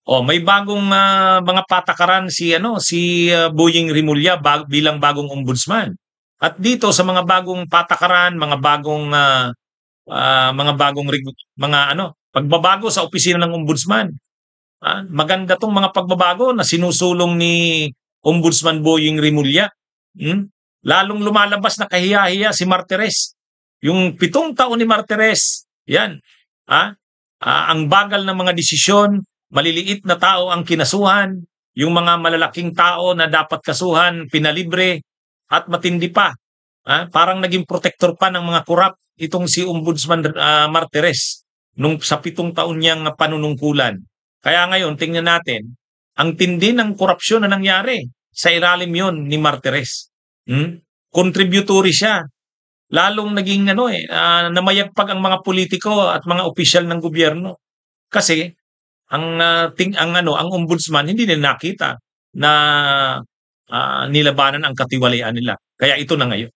May bagong mga patakaran si Boying Rimulya bilang bagong ombudsman. At dito sa mga bagong patakaran, mga bagong pagbabago sa opisina ng ombudsman. Maganda tong mga pagbabago na sinusulong ni Ombudsman Boying Rimulya. Hmm? Lalong lumalabas na kahiya-hiya si Martires. Yung 7 taon ni Martires, yan. Ang bagal ng mga desisyon, maliliit na tao ang kinasuhan, yung mga malalaking tao na dapat kasuhan, pinalibre, at matindi pa. Parang naging protector pa ng mga korap itong si Ombudsman Martires nung sa 7 taon niyang panunungkulan. Kaya ngayon, tingnan natin, ang tindi ng korupsyon na nangyari sa ilalim yon ni Martires. Contributory siya. Lalong naging namayagpag ang mga politiko at mga opisyal ng gobyerno. Kasi ang ombudsman hindi nila nakita na nilabanan ang katiwalian nila. Kaya ito na ngayon.